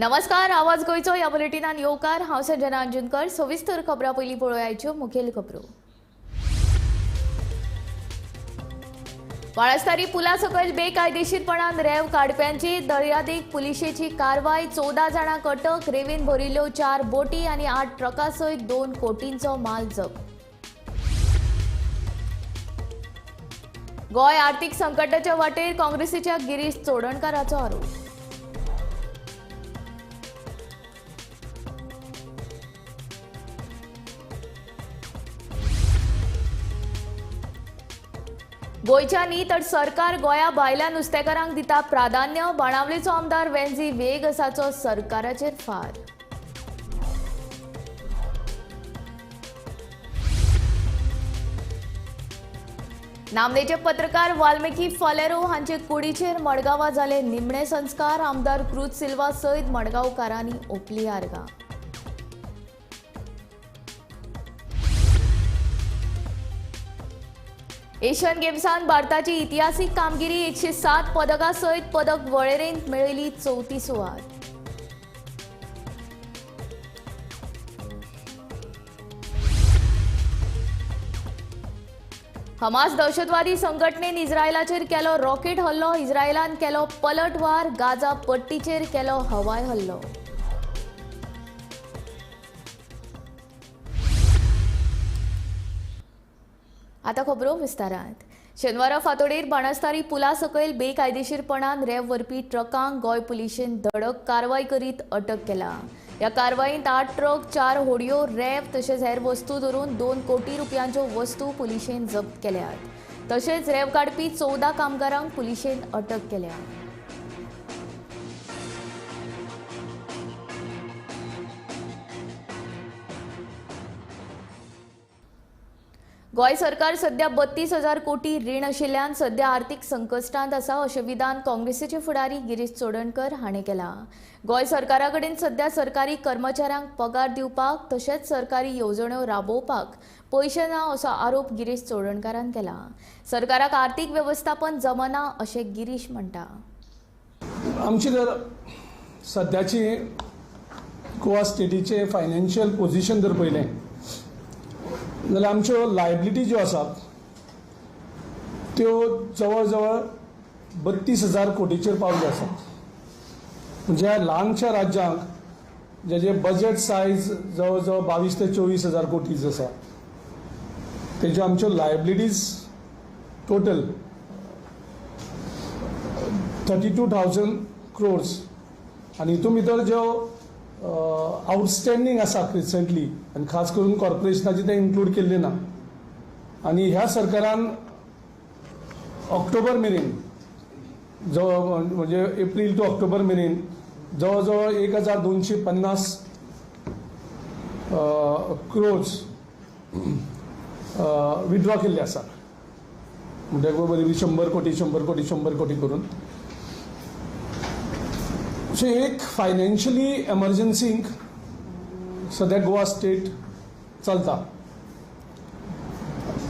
नमस्कार, आवाज गोयचो ह्या बुलेटिनान येवकार। हांव संजना अंजुनकर। सविस्तर खबरां पयलीं पळोवयाच्यो मुखेल खबरो। बाळास्तारी पुला सकयल बेकायदेशीरपणान रेंव काडप्यांची दर्यादेग पुलिशेची कारवाय। 14 जाणांक अटक, रेंवेन भरिल्ल्यो 4 बोटी आनी 8 ट्रकां सयत 2 कोटींचो माल जप्त। गोंय आर्थीक संकटाच्या वाटेर, काँग्रेसीच्या गिरीश चोडणकाराचो आरोप। गोयच्या न्ही तर सरकार गोंया भायल्या नुस्तेकारांक दिता प्राधान्य। बाणावलेचो आमदार वेंजी वेग आसाचो सरकाराचेर फार। नामनेचे पत्रकार वाल्मिकी फालेरो हांचे कुडीचेर मडगांवां जाले निमणे संस्कार। आमदार क्रूज सिल्वा सयत मडगांवकारांनी ओपली आर्गां। एशियन गेम्सान भारताची इतिहासीक कामगिरी। 107 पदकां सयत पदक वळेरेंत मेळयली 34 सुवात। हमास दहशतवादी संघटनेन इस्रायलाचेर केलो रॉकेट हल्लो। इस्रायलान केलो पलटवार। गाजा पट्टीचेर केलो हवाय हल्लो। आता खबरो विस्तारांत। शेनवारा फांतोडेर बाणस्तारी पुला सकयल बेकायदेशीरपणान रेंव व्हरपी ट्रकांक गोंय पुलिशेन धडक कारवाय करीत अटक केला। ह्या कारवायेंत 8 ट्रक, 4 होडयो, रेंव तशेंच हेर वस्तू धरून 2 कोटी रुपयांच्यो वस्तू पुलिशेन जप्त केल्यात। तशेंच रेंव काडपी 14 कामगारांक पुलिशेन अटक केल्या। गोंय सरकार सध्या 32,000 कोटी रीण आशिल्ल्यान सध्या आर्थीक संकश्टांत आसा अशें विधान काँग्रेसीचे फुडारी गिरीश चोडणकर हाणें केलां। गोंय सरकारा कडेन सध्या सरकारी कर्मचाऱ्यांक पगार दिवपाक तशेंच सरकारी येवजण्यो राबोवपाक पयशे ना असो आरोप गिरीश चोडणकारान केला। सरकाराक आर्थीक वेवस्थापन जमना अशें गिरीश म्हणटा। आमची जर सध्याची गोवा स्टेटीचे फायनान्शियल पोझिशन जर पळयलें जाल्यार आमच्यो लायबिलिटी ज्यो आसात त्यो जवळ जवळ 32,000 कोटीचेर पावल्यो आसात। म्हणजे ल्हानशा राज्यांक जेचे बजेट सायज जवळ जवळ 22 ते 24,000 कोटीच आसा तेज्यो आमच्यो लायबिलिटीज टोटल 32,000 क्रोर्स आनी हितून भितर ज्यो आउटस्टँडींग आसा रिसंटली आनी खास करून कॉर्पोरेशनाचे ते इन्क्लूड केल्ले ना। आनी ह्या सरकारान ऑक्टोबर मेरेन म्हणजे एप्रील टू ऑक्टोबर मेरेन जवळ जवळ 1,250 क्रोर्स विथड्रॉ केल्ले आसा। म्हणजे बरी 100 कोटी करून सो एक फायनान्शियली एमर्जन्सीक सध्या गोवा स्टेट चलता।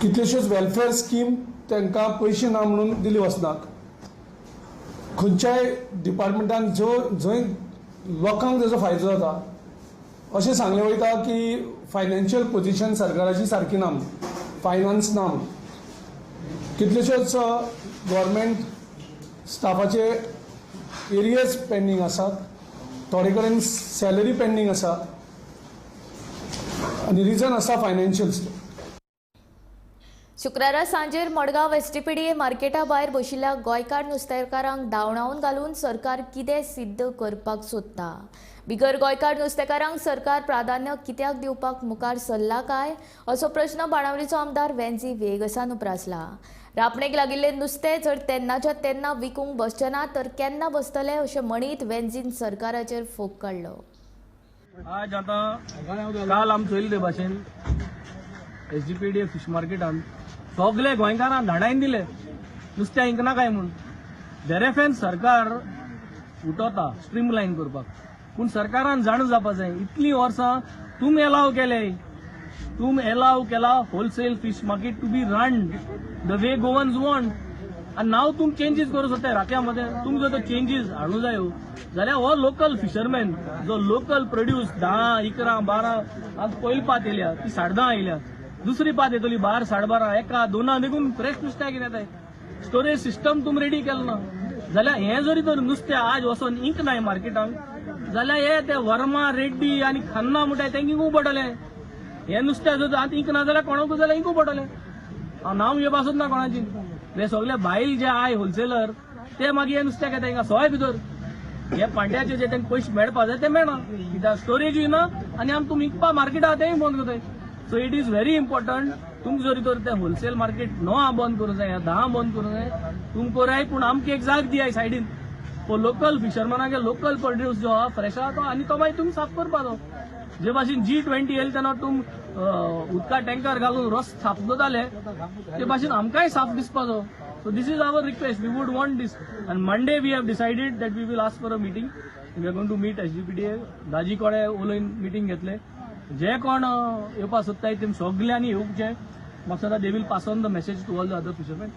कितल्योश्योच वेलफेअर स्कीम तांकां पयशे ना म्हणून दिले वचनात। खंयच्याय डिपार्टमेंटान जंय लोकांक ताजो फायदो जाता अशें सांगलें वयता की फायनान्शियल पोझिशन सरकाराची सारकी ना, फायनान्स ना। कितल्योश्योच गव्हर्मेंट स्टाफाचे एरियर्स पेंडींग आसात, थोडे कडेन सॅलरी पेंडींग आसा आनी रिजन आसा फायनान्शियल स्टेट। शुक्रारा सांजेर मडगांव एसटीपीडीए मार्केटा भायर बशिल्ल्या गोंयकार नुस्तेकारांक धांवडावन घालून सरकार कितें सिद्ध करपाक सोदता। बिगर गोंयकार नुस्तेकारांक सरकार प्राधान्य कित्याक दिवपाक मुखार सरला काय असो प्रश्न बाणावलेचो आमदार वेंजी वेग आसान उप्रासला। रापणेक लागिल्लें नुस्तें जर तेन्नाच्या तेन्ना विकूंक बसचें ना तर केन्ना बसतले अशें म्हणीत वेंजीन सरकाराचेर फोग काडलो। आज आतां काल आमी चयले भाशेन एसडीपीडीए फिश मार्केटान सगळे गोंयकारांक धाडायन दिले नुस्तें इंकना काय म्हूण। देरेफेन सरकार उठवता स्ट्रीमलायन करपाक, पूण सरकारान जाणून जावपा जाय इतलीं वर्सां तुमी एलाव केला wholesale fish market to be run the way Goans want. आनी नाव तुमी चेंजीस करूं सोदताय राख्यामध्ये तुमी जर तो चेंजीस हाडूं जायो जाल्यार हो लोकल फिशरमॅन जो लोकल प्रोड्यूस 10, 11, 12 आज पयली पात येयल्या ती 10:30 येयल्या दुसरी पात येतली 12, 12:30, 1, 2 देखून फ्रेश नुस्तें कितें येताय स्टोरेज सिस्टम तुमी रेडी केलो ना जाल्यार हें जरी तर नुस्तें आज वचोन इंकनाय मार्केटांत जाल्यार हे ते वर्मा रेड्डी आनी खन्ना म्हणटाय तेंक इंकूंक पडटलें हें नुस्तें जर आतां इंकना जाल्यार कोणाकूय जाल्यार इंकूंक पडटलें नांव घेवपासूच ना कोणाची हे सगळे भायल जे आय होलसेलर ते मागीर हे नुस्तें घेता हिंगा सोय भितर हे पांट्याचे जे तांकां पयशे मेळपा जाय ते मेळना कित्याक स्टोरेजूय ना आनी आमी तुमी विकपा मार्केट आहा तेंय बंद करताय so it is very important तुमकां जरी तर ते होलसेल मार्केट 9 बंद करूं जाय 10 बंद करूं जाय तुमी कोराय पूण आमकां एक जाग दियाय सायडीन तो लोकल फिशरमॅनाक लोकल प्रोड्यूस जो आहा फ्रेश आहा तो आनी तो मागीर तुमी साफ करपाचो जे भाशेन G20 येयले तेन्ना तुमी उदका टँकर घालून रस साफ जाताले ते भाशेन आमकांय साफ दिसपाचो so this is our request we would want this आनी Monday we have decided that we will ask for a meeting we are going to meet SGPDA Daji कोडे उलोवन मिटींग घेतले जे कोण येवपा सोदताय तेमी सगल्यांनी येवचे म्हाका सदां they will pass on the message to all the other fisherman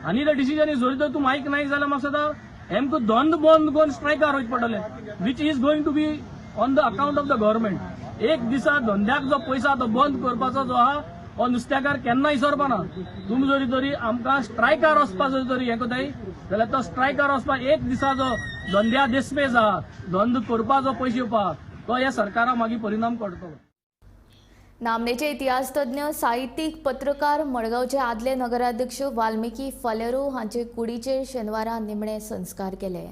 आनी द डिसिजन इज जरी तर तूं आयक नाय जाल्यार म्हाका सदां हेमकां दोन बंद करून स्ट्रायकार वयचे पडटलें which is going to be on the account of the government एक दिसा धंद्याक जो पयसो तो बंद करपाचो जो आहा हो नुस्तेकार केन्ना विसरपाना तुमी जरी तरी आमकां स्ट्रायकार वचपाचो जरी हें कोताय जाल्यार तो स्ट्रायकार वचपाक एक दिसा जो धंद्या देस्पेज आहा धंद करपाचो पयशे येवपाक तो ह्या सरकाराक मागीर परिणाम करतलो नामनेचे इतिहास तज्ञ साहित्यीक पत्रकार मडगांवचे आदले नगराध्यक्ष वाल्मिकी फालेरू हांचे कुडीचेर शेनवारा निमणे संस्कार केले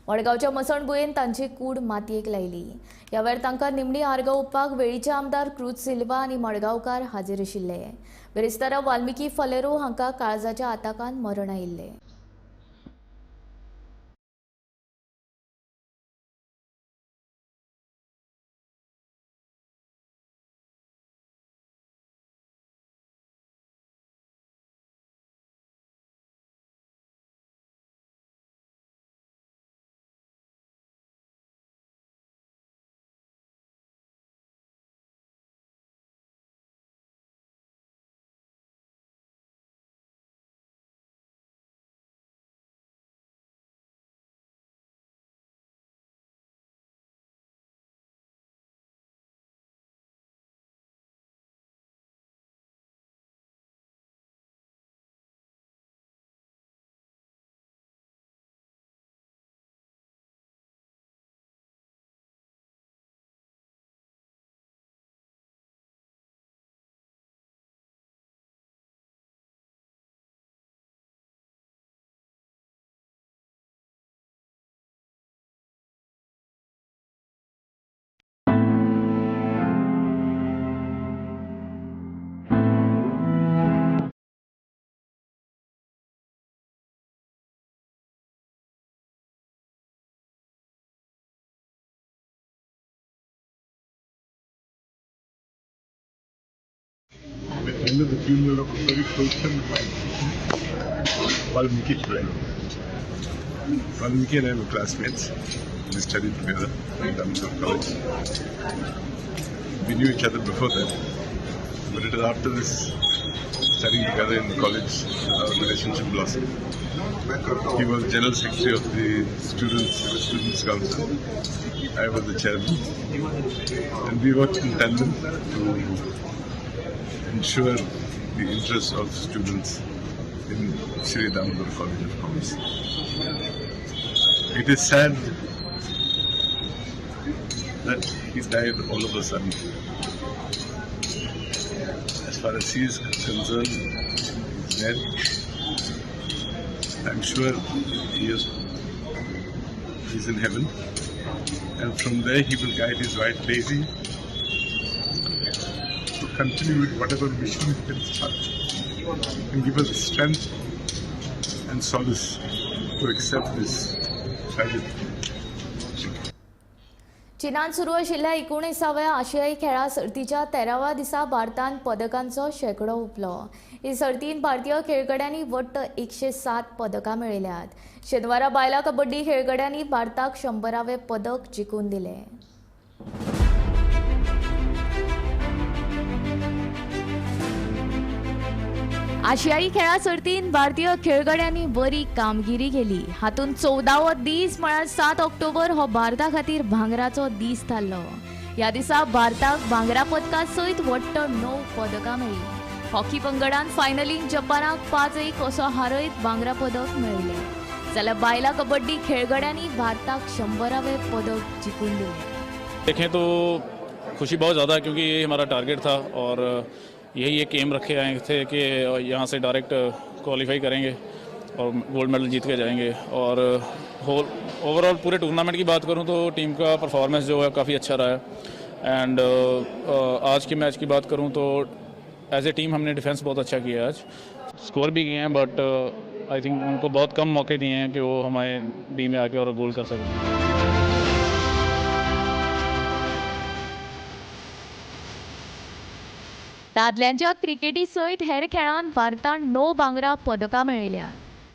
मडगांवच्या मसणभुंयेन तांची कूड मातयेक लायली ह्या वेळार तांकां निमणी आर्गां ओंपपाक वेळीचे आमदार क्रूज सिल्वा आनी मडगांवकार हाजीर आशिल्ले बेरेस्तारा वाल्मिकी फालेरू हांकां काळजाच्या आताकान मरण आयिल्लें End of the funeral of a very close friend of mine, Valmiki Falero. Valmiki and I were classmates. We studied together in Damsar College. We knew each other before that, but it was after this studying together in college our relationship blossomed. He was general secretary of the students council. I was the chairman, and we worked in tandem to ensure the interests of students in Sri Damodar College of Commerce. It is sad that he died all of a sudden. As far as he is concerned, he's dead. I'm sure he's in heaven, and from there he will guide his wife Daisy to continue with whatever mission he can start and give us the strength and solace to accept this tragedy. चीनात सुरू आशिल्ल्या 19व्या आशियाई खेळा सर्तीच्या 13व्या दिसा भारतान पदकांचो शेकडो हुपलो हे सर्तीन भारतीय खेळगड्यांनी वट्ट 107 पदकां मेळयल्यात शेनवारा बायला कबड्डी खेळगड्यांनी भारताक 100वें पदक जिखून दिलें आशियाई खेळा सर्तीन भारतीय खेळगड्यांनी बरी कामगिरी केली. हातूंत 14वो दीस म्हळ्यार 7 ऑक्टोबर हो भारता खातीर भांगराचो दीस थारलो. ह्या दिसा भारताक भांगरा पदका सयत वट्ट 9 पदकां मेळ्ळी. हॉकी पंगडान फायनलीन जपानाक 5-1 असो हारयत भांगरा पदक मेळयलें. जाल्यार बायलां कबड्डी खेळगड्यांनी भारताक 100वें पदक जिखून दिलें. देखें तो खुशी बहुत ज़्यादा है क्योंकि ये हमारा टारगेट था और यही एक एम रखे आए थे कि यहाँ से डायरेक्ट क्वालिफाई करेंगे और गोल्ड मेडल जीत के जाएंगे. और ओवरऑल पूरे टूर्नामेंट की बात करूँ तो टीम का परफॉर्मेंस जो है काफ़ी अच्छा रहा है. एंड आज के मैच की बात करूँ तो एज ए टीम हमने डिफेंस बहुत अच्छा किया है. आज स्कोर भी किए हैं बट आई थिंक उनको बहुत कम मौके दिए हैं कि वो हमारे टीम में आके और गोल कर सकें. दादल्यांच्या क्रिकेटी सयत हेर खेळांत भारतान 9 भांगरा पदकां मेळयल्या.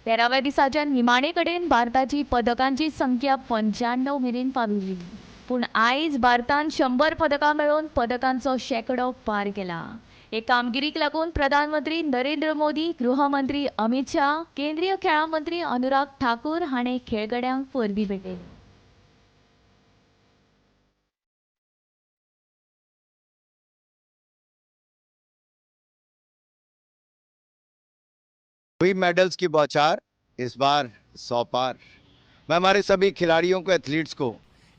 13व्या दिसाच्या निमाणे कडेन भारताची पदकांची संख्या 95 मेरेन पाविल्ली. पूण आयज भारतान 100 पदकां मेळोवन पदकांचो शेंकडो पार केला. हे कामगिरीक लागून प्रधानमंत्री नरेंद्र मोदी, गृहमंत्री अमित शाह, केंद्रीय खेळां मंत्री अनुराग ठाकूर हाणें खेळगड्यांक परबीं भेटयली. हुई मेडल्स की बौछार, इस बार 100 पार. मैं हमारे सभी खिलाड़ियों को, एथलीट्स को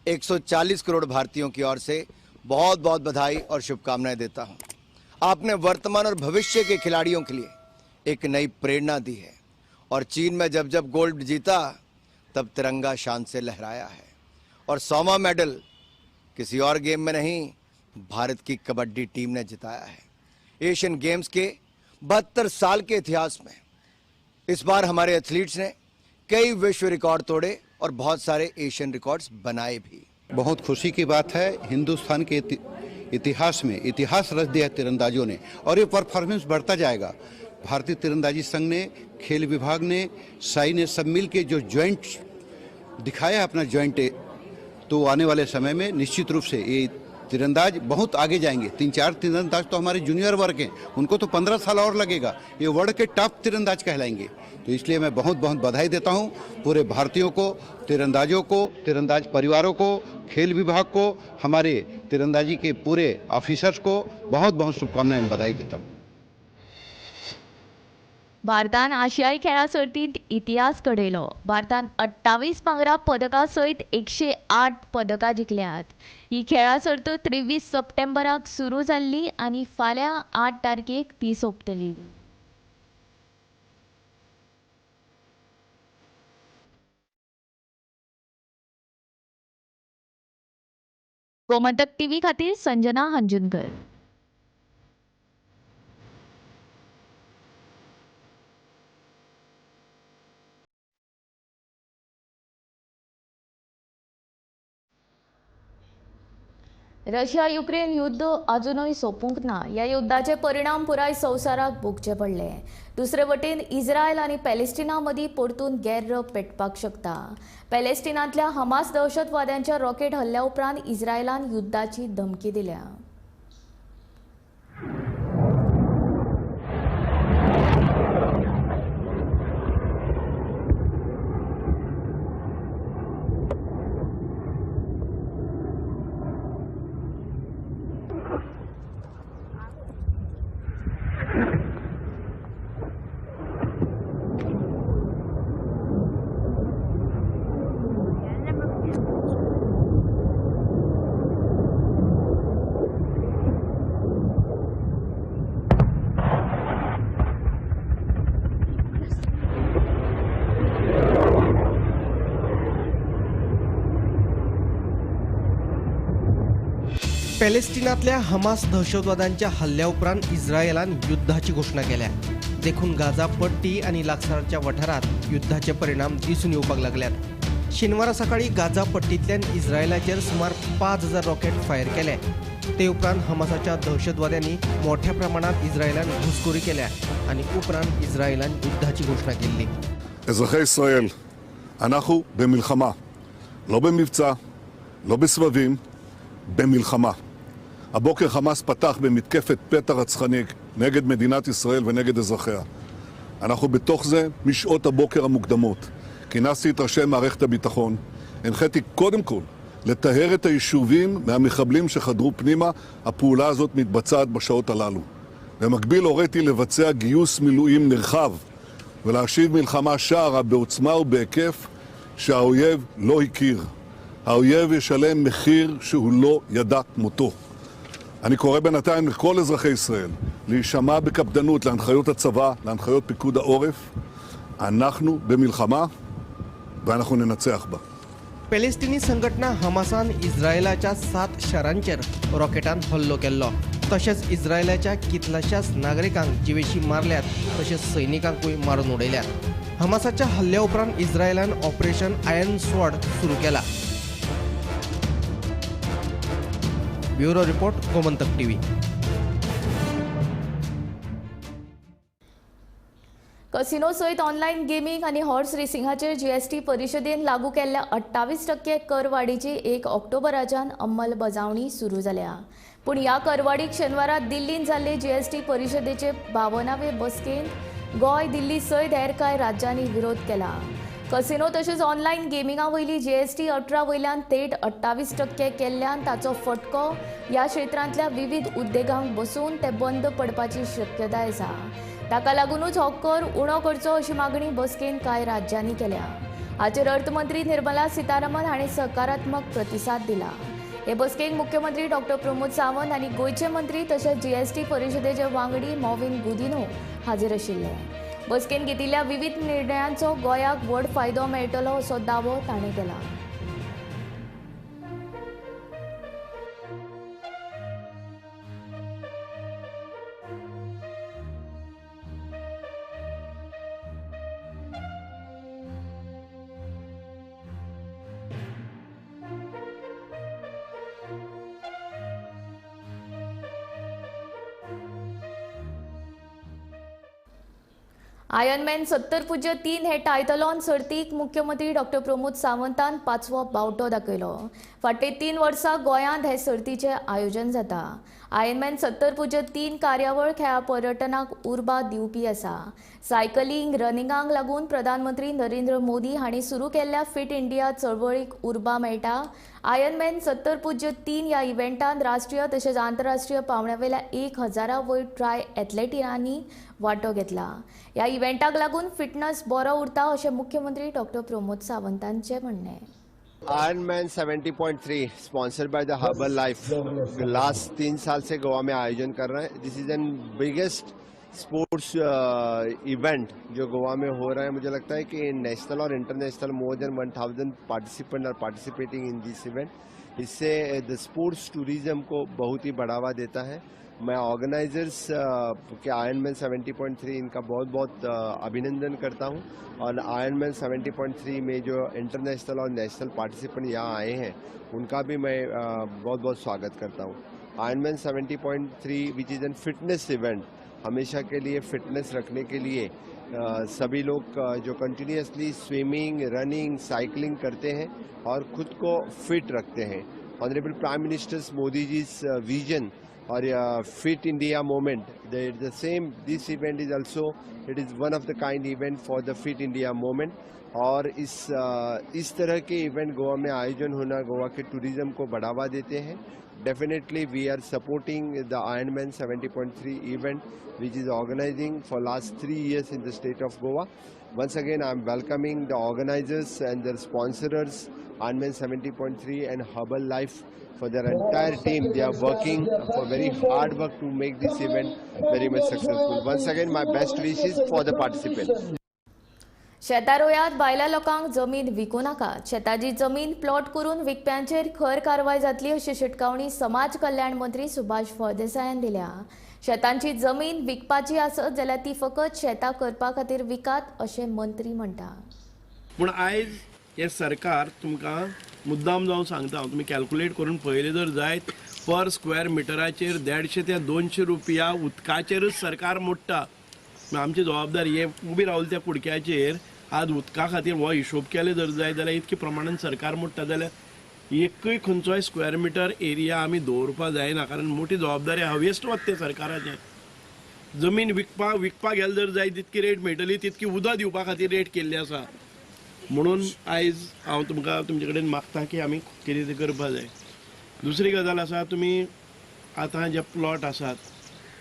140 करोड़ भारतीयों की ओर से बहुत बहुत बधाई और शुभकामनाएं देता हूं. आपने वर्तमान और भविष्य के खिलाड़ियों के लिए एक नई प्रेरणा दी है और चीन में जब जब गोल्ड जीता तब तिरंगा शान से लहराया है. और 100वां मेडल किसी और गेम में नहीं, भारत की कबड्डी टीम ने जिताया है. एशियन गेम्स के 72 साल के इतिहास में इस बार हमारे एथलीट्स ने कई विश्व रिकॉर्ड तोड़े और बहुत सारे एशियन रिकॉर्ड्स बनाए भी. बहुत खुशी की बात है. हिंदुस्तान के इतिहास में इतिहास रच दिया तीरंदाजों ने और ये परफॉर्मेंस बढ़ता जाएगा. भारतीय तीरंदाजी संघ ने, खेल विभाग ने, साई ने सब मिल के जो जॉइंट दिखाया अपना जॉइंट, तो आने वाले समय में निश्चित रूप से ये तीरंदाज बहुत आगे जाएंगे. 3-4 तीरंदाज तो हमारे जूनियर वर्ग हैं, उनको तो 15 साल और लगेगा. ये वर्ल्ड के टॉप तीरंदाज कहलाएंगे. तो इसलिए मैं बहुत बहुत बधाई देता हूं पूरे भारतीयों को, तीरंदाजों को, तीरंदाज परिवारों को, खेल विभाग को, हमारे तीरंदाजी के पूरे ऑफिसर्स को बहुत बहुत शुभकामनाएं, बधाई देता हूं. भारतान आशियाई खेळा सर्तींत इतिहास घडयलो. भारतान 28 भांगरा पदकां सयत 108 पदकां जिखल्यात. ही खेळा सर्त 23 सप्टेंबराक सुरू जाल्ली आनी फाल्यां 8 तारखेक ती सोंपतली. गोमंतक टीव्ही खातीर संजना हंजुनकर. रशिया युक्रेन युद्ध अजूनही सोंपूंक ना. ह्या युद्धाचे परिणाम पुराय संवसाराक भोगचे पडले. दुसरे वटेन इस्रायल आनी पॅलेस्टिना मदीं परतून गॅर्र पेटपाक शकता. पॅलेस्टिनांतल्या हमास दहशतवाद्यांच्या रॉकेट हल्ल्या उपरांत इस्रायलान युद्धाची धमकी दिल्या. पॅलेस्टिनातल्या हमास दहशतवाद्यांच्या हल्ल्या उपरांत इस्रायलान युद्धाची घोषणा केल्या. देखून गाजा पट्टी आणि लागसारच्या वाठारात युद्धाचे परिणाम दिसून येवपाक लागल्यात. शेनवारा सकाळी गाजा पट्टींतल्यान इस्रायलाचेर सुमार 5000 रॉकेट फायर केले. ते उपरांत हमासाच्या दहशतवाद्यांनी मोठ्या प्रमाणात इस्रायलान घुसखोरी केल्या आणि उपरांत इस्रायलान युद्धाची घोषणा केली. אזרחי ישראל, אנחנו במלחמה, לא במבצע, לא בסבבים, במלחמה. הבוקר חמאס פתח במתקפת פתע רצחני נגד מדינת ישראל ונגד אזרחיה. אנחנו בתוך זה משעות הבוקר המוקדמות. כינסתי את ראשי מערכת הביטחון, הנחיתי קודם כל לטהר את היישובים מהמחבלים שחדרו פנימה. הפעולה הזאת מתבצעת בשעות הללו. במקביל הוריתי לבצע גיוס מילואים נרחב ולהשיב מלחמה שערה בעוצמה ובהיקף שהאויב לא הכיר. האויב ישלם מחיר שהוא לא ידע כמותו. אני קורא בינתיים לכל אזרחי ישראל להישמע בקפדנות להנחיות הצבא, להנחיות פיקוד העורף. אנחנו במלחמה ואנחנו ननचेख बा. पॅलेस्टिनी संघटना हमासान इस्रायलाच्या 7 शारांचेर रॉकेटान हल्लो केल्लो. तशेंच इस्रायलाच्या कितल्याशाच नागरिकांक जिवेशी मारल्यात, तशेंच सैनिकांकूय मारून उडयल्यात. हमासाच्या हल्ल्या उपरांत इस्रायलान ऑपरेशन आयर्न स्वॉर्ड सुरू केला. Bureau report, Gomantak TV. Casino सयत ऑनलायन गेमींग आनी हॉर्स रेसिंगाचेर जीएसटी परिशदेन लागू केल्ल्या 28% करवाडीची 1 ऑक्टोबराच्यान अंमलबजावणी सुरू जाल्या. पूण ह्या करवाडीक शेनवारा दिल्लीन जाल्ले जीएसटी परिशदेचे 52वे बसकेंत गोंय, दिल्ली सयत हेर कांय राज्यांनी विरोध केला. कसिनो तशेंच ऑनलायन गेमिंगा वयली जीएसटी 18 वयल्यान थेट 28% केल्ल्यान ताचो फटको ह्या क्षेत्रांतल्या विविध उद्देगांक बसून ते बंद पडपाची शक्यताय आसा. ताका लागूनच हो कर उणो करचो अशी मागणी बसकेन कांय राज्यांनी केल्या. हाचेर अर्थमंत्री निर्मला सीतारामन हांणी सकारात्मक प्रतिसाद दिला. हे बसकेक मुख्यमंत्री डॉक्टर प्रमोद सावंत आनी गोंयचे मंत्री तशेंच जीएसटी परिशदेचे वांगडी मॉविन गुदिनो हाजीर आशिल्ले. बसकेन घेतिल्ल्या विविध निर्णयांचो गोंयाक व्हड फायदो मेळटलो असो दावो ताणें केला. आयर्नमॅन 70.3 हे टायथलॉन सर्तीक मुख्यमंत्री डॉक्टर प्रमोद सावंतान 5वो बावटो दाखयलो. फाटलीं 3 वर्सां गोंयांत हे सर्तीचें आयोजन जाता. आयर्नमॅन 70.3 कार्यावळ खेळा पर्यटनाक उर्बा दिवपी आसा. सायकलिंग, रनिंगाक लागून प्रधानमंत्री नरेंद्र मोदी हांणी सुरू केल्ल्या फिट इंडिया चळवळीक उर्बा मेळटा. आयर्नमॅन 70.3 ह्या इव्हेंटांत राष्ट्रीय तशेंच आंतरराष्ट्रीय पावंड्यावेल्या 1000 वयर ट्राय एथलेटिकांनी वांटो घेतला. ह्या इव्हेंटाक लागून फिटनेस बरो उरता अशें मुख्यमंत्री डॉक्टर प्रमोद सावंतांचें म्हणणें. Ironman 70.3 sponsored by the Herbalife last 3 साल से गोवा में आयोजन कर रहे हैं. This is an biggest sports event जो गोवा में हो रहा है. मुझे लगता है कि नेशनल और international more than 1000 participant are participating in this event. इससे द स्पोर्ट्स टूरिज्म को बहुत ही बढ़ावा देता है. मैं ऑर्गेनाइजर्स के आयरनमैन 70.3 इनका बहुत बहुत अभिनंदन करता हूं. और आयरनमैन 70.3 में जो इंटरनेशनल और नेशनल पार्टिसिपेंट यहाँ आए हैं उनका भी मैं बहुत बहुत स्वागत करता हूं. Ironman 70.3 which is an fitness event, हमेशा के लिए फिटनेस रखने के लिए सभी लोग जो कंटिन्यूसली स्विमिंग, रनिंग, साइकिलिंग करते हैं और खुद को फिट रखते हैं. Honourable prime minister Modi ji vision और fit India movement, the same this event is also it is one of the kind event for the fit India movement. और इस तरह के इवेंट गोवा में आयोजन होना गोवा के टूरिज्म को बढ़ावा देते हैं. Definitely we are supporting the Ironman 70.3 event which is organizing for last 3 years in the state of Goa. Once again I am welcoming the organizers and their sponsors Ironman 70.3 and Herbal Life for their entire team. They are working for very hard work to make this event very much successful. Once again my best wishes for the participants. शेतां रोयात, बायल्या लोकांक जमीन विकू नाकात. शेताची जमीन plot करून विकप्यांचेर खर कारवाय जातली अशी शिटकावणी समाज कल्याण मंत्री सुभाष फळदेसायान दिल्या. शेतांची जमीन विकपाची आसत जाल्यार ती फकत शेतां करपा खातीर विकात अशें मंत्री म्हणटा. पूण आयज हे सरकार तुमकां मुद्दाम जावन सांगता, तुमी कॅल्क्युलेट करून पळयलें जर जायत पर स्क्वेअर मिटराचेर 150 ते 200 रुपया उदकाचेरच सरकार मोडटा. आमची जबाबदारी हे उबी रावल्या त्या कुडक्याचेर आज उदका खातीर हो हिशोब केले जर जाय जाल्यार इतके प्रमाणान सरकार मोडटा जाल्यार एकूय खंयचोय स्क्वेअर मिटर एरिया आमी दवरपा जायना. कारण मोठी जबाबदारी हावेस्ट वता ते सरकाराचें. जमीन विकपा गेले जर जाय तितकी रेट मेळटली तितकी उदक दिवपा खातीर रेट केल्ली आसा. म्हणून आयज हांव तुमकां तुमचे कडेन मागता की आमी कितें तें करपा जाय. दुसरी गजाल आसा, तुमी आतां जे प्लॉट आसात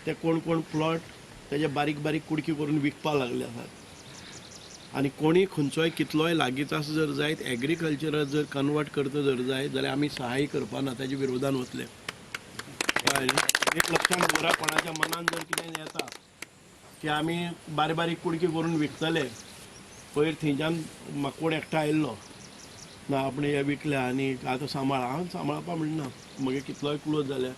ते कोण प्लॉट तेजे बारीक बारीक कुडकी करून विकपा लागले आसात. आनी कोणी खंयचोय कितलोय लागींचो आसा जर जायत एग्रीकल्चराक जर कन्वर्ट करता जर जाय जाल्यार आमी सहाय करपाना, ताच्या विरोधान वतले. एक लक्षात दवरा, कोणाच्या मनान जर कितें येता की आमी बारीक कुडकी करून विकतले, पयर थंयच्यान म्हाका कोण एकटो आयिल्लो ना आपण हे विकल्या आनी आतां हांव सांबाळपा म्हणना, मागीर कितलोय क्लोज जाल्या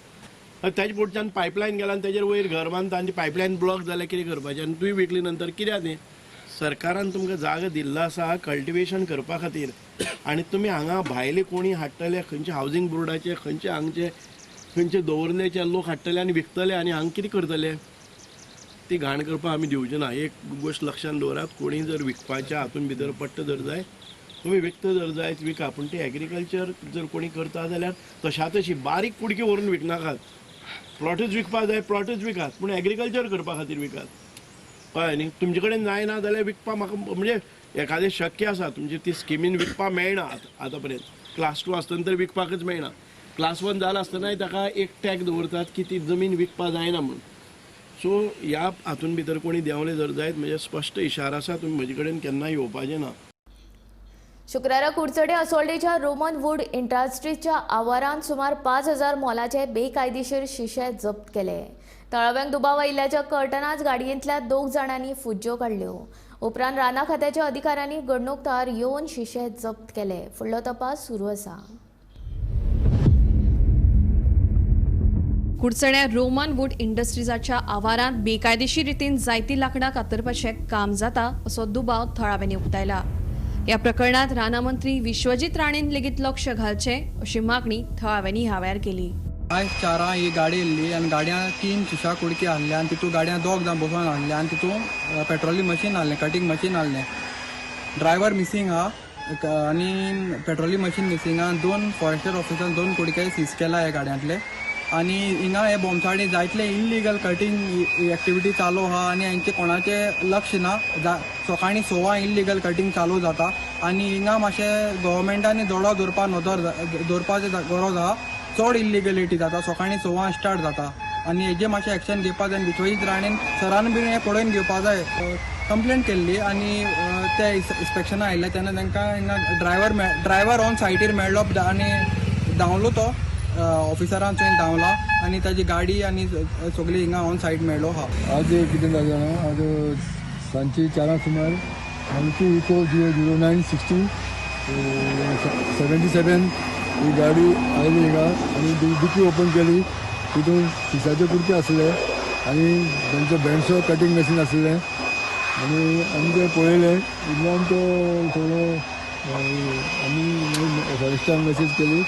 ताजे पुढच्यान पायपलायन गेला आनी ताजेर वयर घर बांदता आनी ती पायपलायन ब्लॉक जाल्यार कितें करपाचें. आनी तुवें विकली नंतर कित्याक तें सरकारान तुमकां जागो दिल्लो आसा कल्टिवेशन करपा खातीर, आनी तुमी हांगा भायले कोणी हाडटले, खंयचे हावजींग बोर्डाचे खंयचे हांगचे खंयचे दवरलेचे लोक हाडटले आनी विकतले आनी हांगा कितें करतले. ती घाण करपाक आमी दिवचे ना. एक गोश्ट लक्षांत दवरात, कोणी जर विकपाच्या हातून भितर पडटा जर जाय तुम्ही विकता जर जायत विका, पूण ते एग्रीकल्चर जर कोणी करता जाल्यार तशा तशी बारीक कुडकी व्हरून विकनाकात. प्लॉटूच विकपा जाय प्लॉटूच विकात, पूण एग्रीकल्चर करपा खातीर विकात. कळ्ळें न्ही. तुमचे कडेन जायना जाल्यार विकपा म्हाका म्हणजे एखादें शक्य आसा, तुमचे ती स्किमीन विकपा मेळना आतां पर्यंत. क्लास 2 आसतना तर विकपाकच मेळना. क्लास 1 जाला आसतनाय ताका एक टॅग दवरतात की ती जमीन विकपा जायना म्हणून. सो ह्या हातून भितर कोणी देंवले जर जायत म्हणजे स्पश्ट इशारा आसा, तुमी म्हजे कडेन केन्नाय येवपाचें ना. शुक्रारा कुडचडे असोल्डेच्या रोमन वूड इंडस्ट्रीजच्या आवारांत सुमार 5,000 मोलाचे बेकायदेशीर शिशे जप्त केले. तळाव्यांक दुबाव आयिल्ल्याच्या कर्टनाच गाडयेंतल्या 2 जाणांनी फुज्ज्यो काडल्यो. उपरांत राना खात्याच्या अधिकाऱ्यांनी घडणूक थळार येवन शिशे जप्त केले. फुडलो तपास सुरू आसा. कुडचड्या रोमन वूड इंडस्ट्रीजाच्या आवारांत बेकायदेशीर रितीन जायती लांकडां कातरपाचें काम जाता असो दुबाव थळाव्यांनी उक्तायला. ह्या प्रकरणात राना मंत्री विश्वजीत राणेन लेगीत लक्ष घालचें अशी मागणी थळाव्यांनी ह्या वेळार केली. आयज 4 ही गाडी येयल्ली आनी गाडयां 3 शिशा कुडकी आहले आनी तितून गाडयां 2 जाण बसून आहले आनी तितून पेट्रोलिंग मशीन आहलें, कटींग मशीन आहलें. ड्रायव्हर मिसींग आहा आनी पेट्रोलिंग मशीन मिसींग आहा. 2 फॉरेस्टर ऑफिसर 2 कुडके सीज केला ह्या गाडयांतले. आनी हिंगा हे बोमसाडी जायतले इल्लिगल कटींग एक्टिविटी चालू आहा आनी हांचे कोणाचें लक्ष ना. सकाळीं 6 इल्लिगल कटींग चालू जाता आनी हिंगा मातशें गव्हर्मेंटानी जोडो दवरपाची गरज आहा. चड इल्लिगलिटी जाता, सकाळीं 6 स्टार्ट जाता आनी हेजेर मातशें एक्शन घेवपा जाय. विश्वजीत राणेन सरान बीन हें पळोवन घेवपा जाय. कंप्लेंट केल्ली आनी ते इन्स्पेक्शना आयिल्ले तेन्ना तांकां हिंगा ड्रायव्हर ऑन सायटीर मेळ्ळो आनी धांवलो तो ऑफिसरान थंय धांवला आनी ताजी गाडी आनी सगळी हिंगा ऑन सायट मेळ्ळो आहा. आज कितें जालें जाणा, आज सांजची 4 सुमार आमची इको 00960 77 ही गाडी आयली हिंगा आनी डिकी ओपन केली. तितून शिशाचे कुडके आसले आनी तांचे बँड्सो कटींग मशीन आसले आनी आमी ते पळयले. इतल्यान तो सगळो आमी फॉरेस्टान मेसेज केली.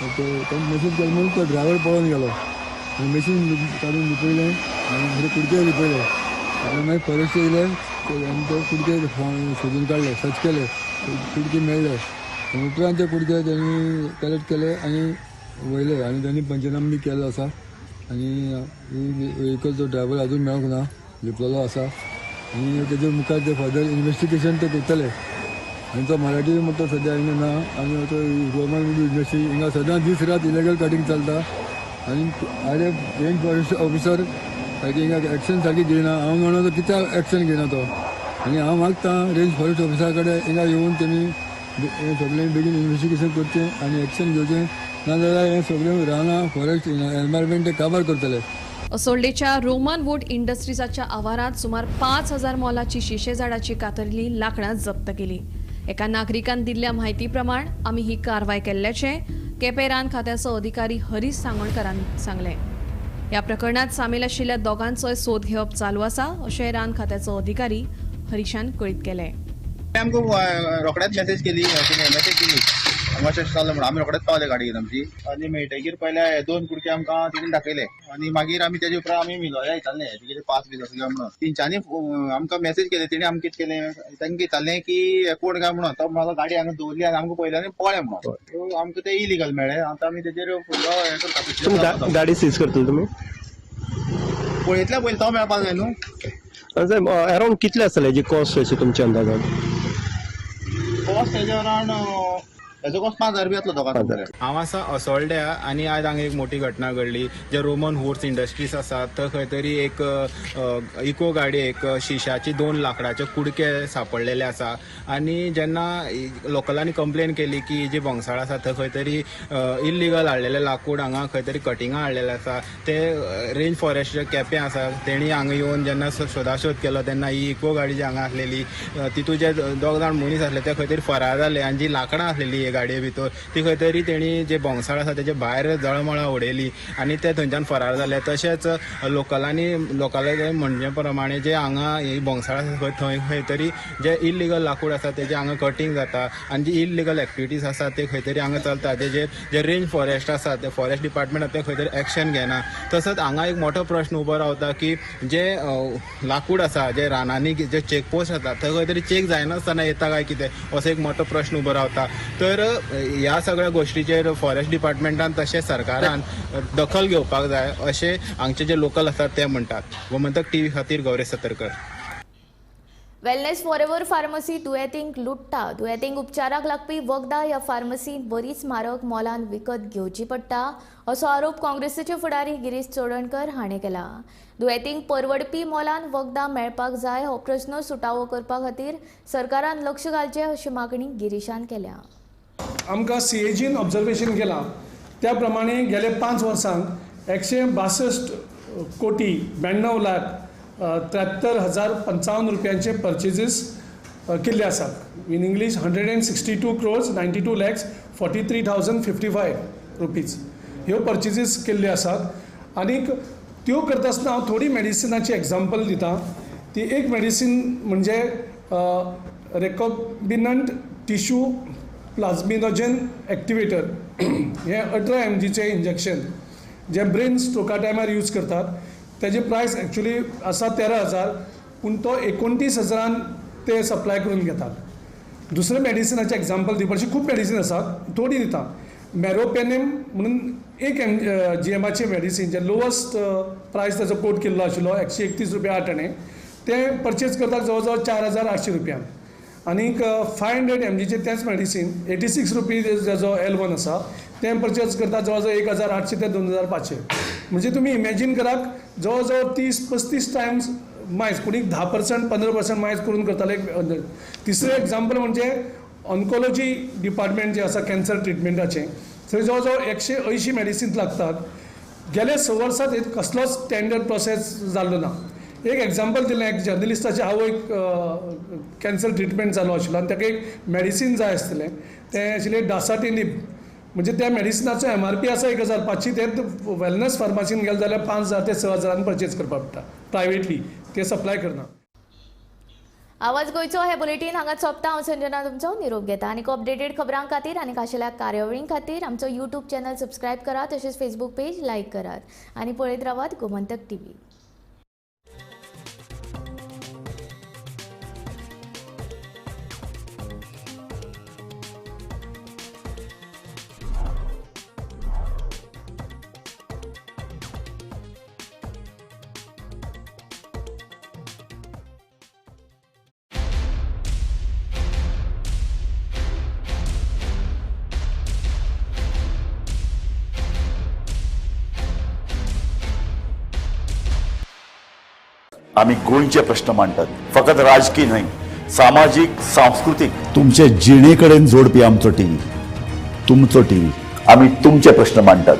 मेसेज केली म्हणून तो ड्रायव्हर पळोवन गेलो आनी मशीन काडून लिपयलें आनी कुडके लिपयले आनी मागीर फॉरेस्ट येयले आनी ते कुडके सोदून काडले, सर्च केले, कुडके मेळ्ळे. उपरांत ते कुडके त्यांनी कलेक्ट केले आनी वयले आनी त्यांनी पंचनाम बी केल्लो आसा. आनी व्हेकल तो ड्रायव्हर अजून मेळूंक ना, लिपलेलो आसा आनी तेजे मुखार ते फर्दर इन्वेस्टिगेशन ते करतले. आनी तो मराठी म्हणटा सद्या हिंगा ना आनी तो रोमन वूड इंडस्ट्री हिंगा सदां दीस रात इलिगल कटींग चलता आनी आरे रेंज फॉरेस्ट ऑफिसर सारकी हिंगा एक्शन सारकी घेयना. हांव म्हणून तो कित्याक एक्शन घेयना तो. आनी हांव मागता रेंज फॉरेस्ट ऑफिसरा कडेन हिंगा येवन तेमी सगळें बेगीन इन्वेस्टिगेशन करचें आनी एक्शन घेवचें, नाजाल्यार हें सगळें राना फॉरेस्ट एनवायरमेंट ते काबार करतले. असोल्डेच्या रोमन वूड इंडस्ट्रीजाच्या आवारांत सुमार 5,000 मोलाची शिशे झाडाची कातरली लांकडां जप्त केली. एका नागरिकान दिल्ल्या म्हायती प्रमाण आमी ही कारवाय केल्ल्याचें केपें रान खात्याचो अधिकारी हरीश सांगोळकरान सांगलें. ह्या प्रकरणात सामील आशिल्ल्या दोगांचोय सोद घेवप चालू आसा अशें रान खात्याचो अधिकारी हरीशान कळीत केलें. आमकां रोखडेच मेसेज केली मातशें चाललें म्हणून आमी रोखडेच पावले गाडी घेवन आमची आनी मेळटकीर पयले 2 कुडके आमकां तिणें दाखयले आनी मागीर आमी तेजे उपरांत आमी मिलोया विचारलें कितें पास बी आसलें म्हणून. तेंच्यांनी आमकां मेसेज केले. तेणी आमकां कितें केलें, तांकां विचारलें की कोण काय म्हणून. तो म्हाका गाडी हांगा दवरली आनी आमकां पयले आनी पळय म्हणून. आमकां ते इलिगल मेळ्ळें. आतां आमी तेजेर फुडलो हें करता. गाडी सीज करतले तुमी? पळयतल्या पयलीं तो मेळपाक जाय न्हू. साहेब अरावंड कितले आसतले हेजी कॉस्ट अशी तुमच्या अंदाजान? कॉस्ट हेजे अरावंड हेजो कॉस्ट 5,000 रुपया येतलो दोगांक. हांव आसा असोल्ड्या आनी आयज हांगा एक मोठी घटना घडली. जे रोमन होर्स इंडस्ट्रीज आसा थंय खंय तरी एक इको गाडयेक शिशाची 2 लाकडाचे कुडके सापडलेले आसा. आनी जेन्ना लोकलांनी कंप्लेन केली की जी भोंगसाळ आसा थंय खंय तरी इल्लिगल हाडलेले लाकूड हांगा खंय तरी कटिंगां हाडलेले आसा. ते रेंज फॉरेस्ट जे केपें आसा तेणी हांगा येवन जेन्ना सोदाशोध केलो तेन्ना ही इको गाडी जी हांगा आसलेली तितून जे 2 जाण मनीस आसले ते खंय तरी फरार जाले. आनी जी लाकडां आसलेली गाडये भितर ती खंय तरी तेणी जे भोंगसाळ आसा तेजे भायर जळमळा उडयली आनी ते थंयच्यान फरार जाले. तशेंच लोकलांनी म्हणचे प्रमाणे जे हांगा ही भोंगसाळ आसा थंय खंय तरी जे इल्लिगल लाकूड आसा तेजे हांगा कटींग जाता आनी जी इल्लिगल एक्टिविटीज आसा ते खंय तरी हांगा चलता. तेजेर जे रेंज फॉरेस्ट आसा ते फॉरेस्ट डिपार्टमेंट ते खंय तरी एक्शन घेना. तसोच हांगा एक मोठो प्रश्न उबो रावता की जे लाकूड आसा जे रानांनी जे चेकपोस्ट आसा थंय खंय तरी चेक जायनासतना येता काय कितें असो एक मोठो प्रश्न उबो रावता. तर ह्या सगळ्या गोश्टीचेर फॉरेस्ट डिपार्टमेंटान तशें सरकारान दखल घेवपाक जाय अशें हांगचे जे लोकल आसात ते म्हणटात. गोमंतक टीव्ही खातीर Gauresh Satarkar. Wellness forever pharmacy दुयेंतींक लुटता. दुयेंतींक उपचाराक लागपी वखदां ह्या फार्मसींत बरीच म्हारग मोलान विकत घेवची पडटा असो आरोप काँग्रेसीचे फुडारी गिरीश चोडणकर हाणें केला. दुयेंतींक परवडपी मोलान वखदां मेळपाक जाय हो प्रस्न सुटावो करपा खातीर सरकारान लक्ष घालचें अशी मागणी गिरीशान केल्या. आमकां CAGन ऑब्जर्वेशन केलां त्या प्रमाणे गेले 5 वर्सांक 162 कोटी 92 लाख 73,055 रुपयांचे पर्चेजीस केल्ले आसात. In English 162 crores 92 lakhs 43,055 rupees ह्यो पर्चेजीस केल्ले आसात. आनीक त्यो करता आसतना हांव थोडी मेडिसिनाची एग्जाम्पल दितां. ती एक मेडिसीन म्हणजे रेकॉबिनंट टिश्यू प्लाज्मिनोजन एक्टिवेटर हे 18 mgचे इंजेक्शन जे ब्रेन स्ट्रोका टायमार यूज करतात. तेजे प्रायस एक्चुली आसा 13,000 पूण तो 29,000 ते सप्लाय करून घेतात. दुसरे मेडिसिनाचे एग्जाम्पल दिवपाची खूब मेडिसीन आसात थोडी दिता. मेरोपेनिम म्हणून 1 GMचे मेडिसीन जे लोवस्ट प्रायस ताचो कोट केल्लो आशिल्लो 131 रुपया 8 आणे ते परचेज करतात जवळ जवळ 4,800 रुपयान. आनीक 500 mgचे तेच मेडिसीन 86 रुपीज जो L1 आसा ते परचेज करतात जवळ जवळ 1,800 ते 2,500. म्हणजे तुम्ही इमॅजिन कराक जवळ जवळ 30-35 टायम्स मायज कोणी 10% 15% मायज करून करताले. तिसरें एग्जाम्पल म्हणजे ऑन्कोलॉजी डिपार्टमेंट जे आसा कॅन्सर ट्रिटमेंटाचें थंय जवळ जवळ 180 मेडिसिन्स लागतात. गेले 6 वर्सांत कसलोच स्टँडर्ड प्रोसेस जाल्लो ना. एक एग्जाम्पल दिलें एक जर्नलिस्टाचें हांव एक कॅन्सर ट्रिटमेंट जालो आशिल्लो आनी ताका एक मेडिसीन जाय आसलें तें आशिल्लें डासाटिनिब. म्हणजे त्या मेडिसिनाचो MRP आसा 1,500 तें वेलनेस फार्मासीन गेले जाल्यार 5,000 ते 6,000 परचेज करपाक पडटा प्रायवेटली. ते सप्लाय करना. आवाज गोंयचो हे बुलेटीन हांगा सोंपता. हांव संजना तुमचो निरोप घेता. आनीक अपडेटेड खबरां खातीर आनीक आशिल्ल्या कार्यावळीं खातीर आमचो YouTube चॅनल सबस्क्रायब करात. तशेंच Facebook पेज लायक करात आनी पळयत रावात गोमंतक TV. आम्ही गोंयचे प्रश्न मांडटात. फकत राजकीय न्हय, सामाजीक सांस्कृतिक तुमचे जिणेकडेन जोडपी आमचो टीव्ही. तुमचो टीव्ही. आम्ही तुमचे प्रश्न मांडटात.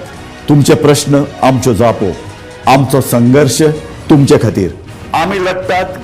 तुमचे प्रश्न आमच्यो जापो. आमचो संघर्श तुमचे खातीर. आम्ही लढतात